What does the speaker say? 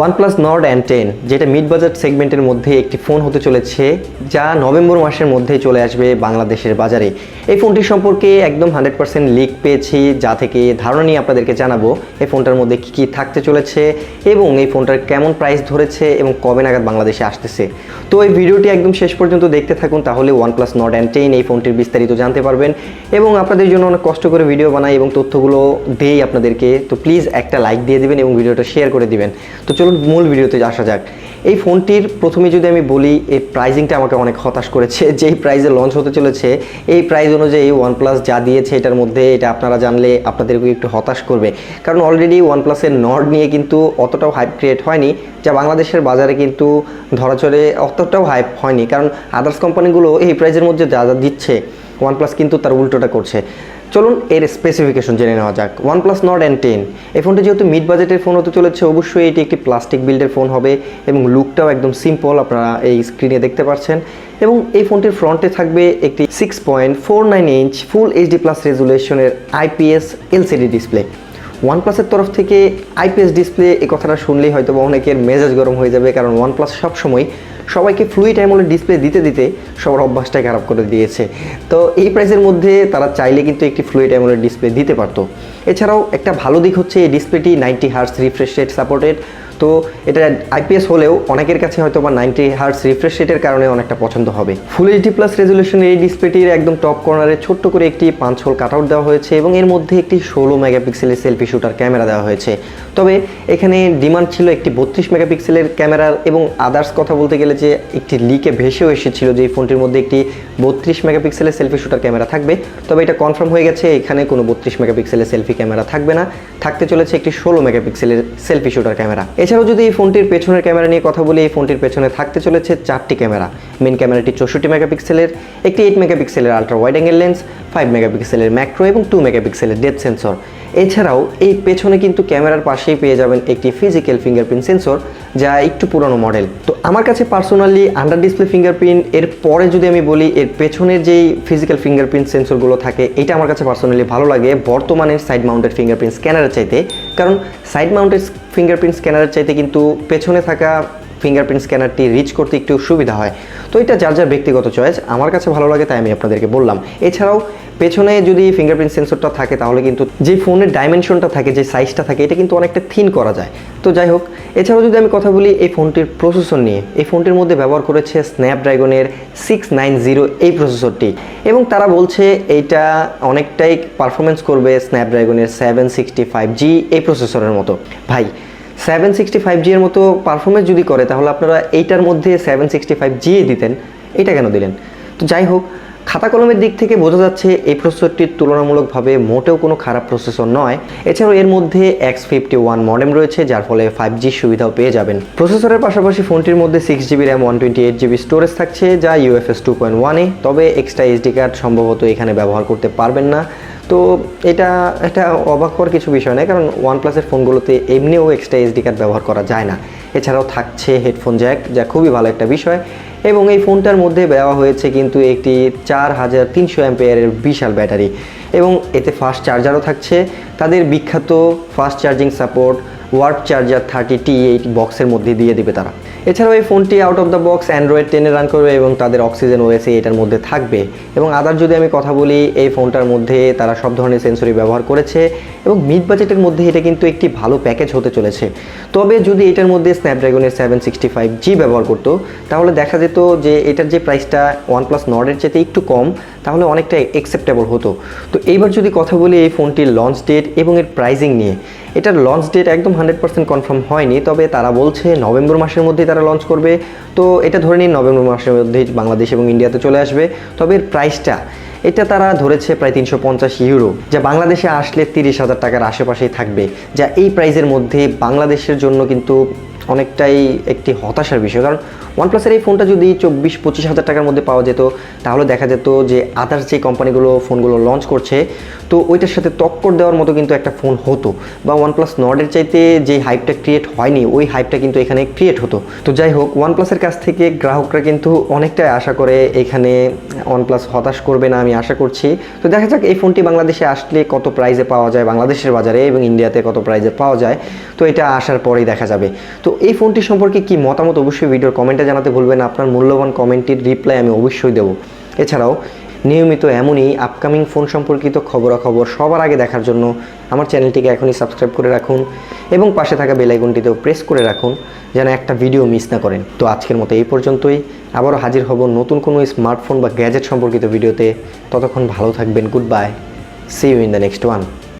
OnePlus Nord N10 যেটা mid budget সেগমেন্টের মধ্যে একটি ফোন হতে চলেছে, যা নভেম্বর মাসের মধ্যেই চলে আসবে বাংলাদেশের বাজারে। এই ফোনটি সম্পর্কে একদম 100% লিক পেয়েছি, যা থেকে ধারণা নিয়ে আপনাদেরকে জানাবো এই ফোনটার মধ্যে কী কী থাকতে চলেছে এবং এই ফোনটার কেমন প্রাইস ধরেছে এবং কবে নাগাদ বাংলাদেশে আসতেছে। তো এই ভিডিওটি একদম শেষ পর্যন্ত দেখতে থাকুন, তাহলে OnePlus Nord N10 এই ফোনটির বিস্তারিত জানতে পারবেন। এবং আপনাদের জন্য অনেক কষ্ট করে ভিডিও বানাই এবং তথ্যগুলো দেই আপনাদেরকে, তো প্লিজ একটা লাইক দিয়ে দিবেন এবং ভিডিওটা শেয়ার করে দিবেন। তো চলুন মূল ভিডিওতে আসা যাক। এই ফোনটির প্রথমে যদি আমি বলি, এই প্রাইজিংটা আমাকে অনেক হতাশ করেছে। যেই প্রাইসে লঞ্চ হতে চলেছে এই প্রাইস অনুযায়ী OnePlus যা দিয়েছে এটার মধ্যে, এটা আপনারা জানলে আপনাদেরকে একটু হতাশ করবে, কারণ অলরেডি OnePlus-এর নর্ড নিয়ে কিন্তু অতটাও হাইপ ক্রিয়েট হয়নি, যা বাংলাদেশের বাজারে কিন্তু ধরাচলে অতটাও হাইপ হয়নি, কারণ আদার্স কোম্পানিগুলো এই প্রাইসের মধ্যে যা যা দিচ্ছে OnePlus কিন্তু তার উল্টোটা করছে। চলুন এর স্পেসিফিকেশন জেনে নেওয়া যাক। OnePlus Nord N10 এই ফোনটি যেহেতু মিড বাজেটের ফোন হতে চলেছে, অবশ্যই এটি একটি প্লাস্টিক বিল্ডের ফোন হবে এবং লুকটাও একদম সিম্পল, আপনারা এই স্ক্রিনে দেখতে পাচ্ছেন। এবং এই ফোনটির ফ্রন্টে থাকবে একটি 6.49 ইঞ্চ ফুল এইচডি প্লাস রেজুলেশনের IPS LCD ডিসপ্লে। OnePlus-এর তরফ থেকে IPS ডিসপ্লে এই কথাটা শুনলেই হয়তো অনেকের মেজাজ গরম হয়ে যাবে, কারণ OnePlus সবসময় সবাইকে ফ্লুইড অ্যামোলেড ডিসপ্লে দিতে দিতে সবার অভ্যাসটাই খারাপ করে দিয়েছে। তো এই প্রাইসের মধ্যে তারা চাইলে কিন্তু একটি ফ্লুইড অ্যামোলেড ডিসপ্লে দিতে পারতো। এছাড়াও একটা ভালো দিক হচ্ছে এই ডিসপ্লেটি 90 হার্টজ রিফ্রেশ রেট সাপোর্টেড। তো এটা IPS হলেও অনেকের কাছে হয়তো বা 90 হার্টজ রিফ্রেশ রেটের কারণে অনেকটা পছন্দ হবে। ফুল এইচডি প্লাস রেজুলেশনের এই ডিসপ্লেটির একদম টপ কর্নারে ছোট্ট করে একটি 5 হোল কাটআউট দেওয়া হয়েছে এবং এর মধ্যে একটি 16 মেগাপিক্সেলের সেলফি শুটার ক্যামেরা দেওয়া হয়েছে। তবে এখানে ডিমান্ড ছিল একটি 32 মেগাপিক্সেলের ক্যামেরার, এবং আদার্স কথা বলতে গেলে যে একটি লিকে ভেসেও এসেছিল যে এই ফোনটির মধ্যে একটি 32 মেগাপিক্সেলের সেলফি শুটার ক্যামেরা থাকবে। তবে এটা কনফার্ম হয়ে গেছে, এখানে কোনো 32 মেগাপিক্সেলের সেলফি ক্যামেরা থাকবে না, থাকতে চলেছে একটি 16 মেগাপিক্সেলের সেলফি শুটার ক্যামেরা। এছাড়াও যদি এই ফোনটির পেছনের ক্যামেরা নিয়ে কথা বলি, এই ফোনটির পেছনে থাকতে চলেছে 4টি ক্যামেরা। মেন ক্যামেরাটি 64 মেগাপিক্সেলের, একটি 8 মেগাপিক্সেলের আলট্রা ওয়াইড অ্যাঙ্গেল লেন্স, 5 মেগাপিক্সেলের ম্যাক্রো এবং 2 মেগাপিক্সেলের ডেপথ সেন্সর। এছাড়াও এই পেছনে কিন্তু ক্যামেরার পাশেই পেয়ে যাবেন একটি ফিজিক্যাল ফিঙ্গারপ্রিন্ট সেন্সর, যা একটু পুরনো মডেল। তো আমার কাছে পার্সোনালি আন্ডার ডিসপ্লে ফিঙ্গারপ্রিন্ট এর পরে যদি আমি বলি, এর পেছনের যেই ফিজিক্যাল ফিঙ্গারপ্রিন্ট সেন্সরগুলো থাকে এটা আমার কাছে পার্সোনালি ভালো লাগে বর্তমানের সাইড মাউন্টেড ফিঙ্গারপ্রিন্ট স্ক্যানারের চাইতে, কারণ সাইড মাউন্টেড ফিঙ্গারপ্রিন্ট স্ক্যানারের চাইতে কিন্তু পেছনে থাকা ফিঙ্গারপ্রিন্ট স্ক্যানারটি রিচ করতে একটু সুবিধা হয়। তো এটা যার যার ব্যক্তিগত চয়েস, আমার কাছে ভালো লাগে তাই আমি আপনাদেরকে বললাম। এছাড়াও পেছনে যদি ফিঙ্গারপ্রিন্ট সেন্সরটা থাকে তাহলে কিন্তু যে ফোনের ডাইমেনশনটা থাকে, যে সাইজটা থাকে, এটা কিন্তু অনেকটা থিন করা যায়। তো যাই হোক, এছাড়াও যদি আমি কথা বলি এই ফোনটির প্রসেসর নিয়ে, এই ফোনটির মধ্যে ব্যবহার করেছে স্ন্যাপড্রাগনের 690 এই প্রসেসরটি, এবং তারা বলছে এইটা অনেকটাই পারফরমেন্স করবে স্ন্যাপড্রাগনের 765G এই প্রসেসরের মতো। ভাই 765G এর মতো পারফরমেন্স যদি করে তাহলে আপনারা এইটার মধ্যে 765G দিতেন, এটা কেন দিলেন? তো যাই হোক, খাতা কলমের দিক থেকে বোঝা যাচ্ছে এই প্রসেসরটির তুলনামূলকভাবে মোটেও কোনো খারাপ প্রসেসর নয়। এছাড়াও এর মধ্যে X51 মডেম রয়েছে, যার ফলে 5G সুবিধাও পেয়ে যাবেন। প্রসেসরের পাশাপাশি ফোনটির মধ্যে 6GB র্যাম 128GB স্টোরেজ থাকছে, যা UFS 2.1-এ। তবে এক্সট্রা SD কার্ড সম্ভবত এখানে ব্যবহার করতে পারবেন না। তো এটা অবাক করার কিছু বিষয় নয়, কারণ OnePlus-এর ফোনগুলোতে এমনিও এক্সট্রা SD কার্ড ব্যবহার করা যায় না। এছাড়াও থাকছে হেডফোন জ্যাক, যা খুবই ভালো একটা বিষয়। এবং এই ফোনটার মধ্যে দেওয়া হয়েছে কিন্তু একটি 4300 অ্যাম্পিয়ারের বিশাল ব্যাটারি, এবং এতে ফাস্ট চার্জারও থাকছে। তাদের বিখ্যাত fast charging support warp charger 30T8 বক্সের মধ্যে দিয়ে দিবে তারা। এছাড়াও এই ফোনটি out of the box Android 10-এ রান করবে এবং তাদের অক্সিজেন ওএসএ এটার মধ্যে থাকবে। এবং আদার যদি আমি কথা বলি, এই ফোনটার মধ্যে তারা সব ধরনের সেন্সরি ব্যবহার করেছে এবং মিড বাজেটের মধ্যে এটা কিন্তু একটি ভালো প্যাকেজ হতে চলেছে। তবে যদি এটার মধ্যে স্ন্যাপড্রাগনের 765G ব্যবহার করতো তাহলে দেখা যেত যে এটার যে প্রাইসটা OnePlus Nord-এর চেয়ে একটু কম, তাহলে অনেকটা অ্যাকসেপ্টেবল হতো। তো এইবার যদি কথা বলি এই ফোনটির লঞ্চ ডেট এবং এর প্রাইজিং নিয়ে, এটার লঞ্চ ডেট একদম 100% কনফার্ম হয়নি, তবে তারা বলছে নভেম্বর মাসের মধ্যেই তারা লঞ্চ করবে। তো এটা ধরে নিন নভেম্বর মাসের মধ্যেই বাংলাদেশ এবং ইন্ডিয়াতে চলে আসবে। তবে এর প্রাইসটা এটা তারা ধরেছে প্রায় 350 ইউরো, যা বাংলাদেশে আসলে 30,000 টাকার আশেপাশেই থাকবে, যা এই প্রাইসের মধ্যে বাংলাদেশের জন্য কিন্তু অনেকটাই একটি হতাশার বিষয়। কারণ ওয়ানপ্লাসের এই ফোনটা যদি 24-25 হাজার টাকার মধ্যে পাওয়া যেত তাহলে দেখা যেত যে আদার্স যে কোম্পানিগুলো ফোনগুলো লঞ্চ করছে তো ওইটার সাথে টক্কর দেওয়ার মতো কিন্তু একটা ফোন হতো, বা ওয়ানপ্লাস নর্ডের চাইতে যে হাইপটা ক্রিয়েট হয়নি ওই হাইপটা কিন্তু এখানে ক্রিয়েট হতো। তো যাই হোক, ওয়ানপ্লাসের কাছ থেকে গ্রাহকরা কিন্তু অনেকটাই আশা করে, এখানে ওয়ানপ্লাস হতাশ করবে না আমি আশা করছি। তো দেখা যাক এই ফোনটি বাংলাদেশে আসলে কত প্রাইসে পাওয়া যায় বাংলাদেশের বাজারে এবং ইন্ডিয়াতে কত প্রাইসে পাওয়া যায়, তো এটা আসার পরেই দেখা যাবে। তো এই ফোনটি সম্পর্কে কি মতামত অবশ্যই ভিডিওর কমেন্টে জানাতে ভুলবেন। আপনার মূল্যবান কমেন্টের রিপ্লাই আমি অবশ্যই দেবো। এছাড়াও নিয়মিত এমনই আপকামিং ফোন সম্পর্কিত খবরাখবর সবার আগে দেখার জন্য আমার চ্যানেলটিকে এখনই সাবস্ক্রাইব করে রাখুন এবং পাশে থাকা বেল আইকনটিতেও প্রেস করে রাখুন যেন একটা ভিডিও মিস না করেন। তো আজকের মতো এই পর্যন্তই, আবারও হাজির হব নতুন কোনো স্মার্টফোন বা গ্যাজেট সম্পর্কিত ভিডিওতে। ততক্ষণ ভালো থাকবেন, good bye, see you in the next one.